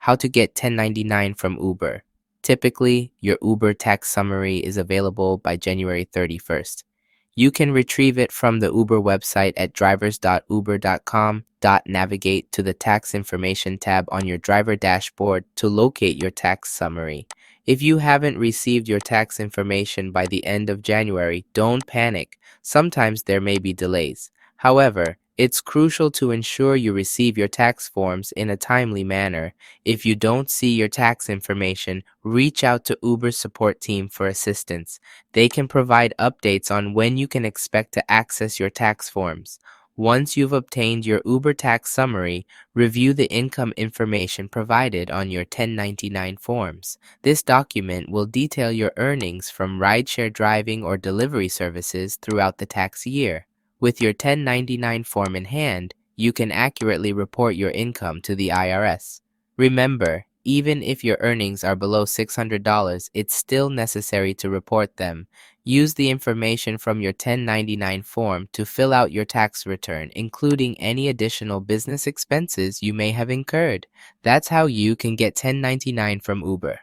How to get 1099 from Uber. Typically, your Uber tax summary is available by January 31st. You can retrieve it from the Uber website at drivers.uber.com. Navigate to the Tax Information tab on your driver dashboard to locate your tax summary. If you haven't received your tax information by the end of January, don't panic. Sometimes there may be delays. However, it's crucial to ensure you receive your tax forms in a timely manner. If you don't see your tax information, reach out to Uber's support team for assistance. They can provide updates on when you can expect to access your tax forms. Once you've obtained your Uber tax summary, review the income information provided on your 1099 forms. This document will detail your earnings from rideshare driving or delivery services throughout the tax year. With your 1099 form in hand, you can accurately report your income to the IRS. Remember, even if your earnings are below $600, it's still necessary to report them. Use the information from your 1099 form to fill out your tax return, including any additional business expenses you may have incurred. That's how you can get 1099 from Uber.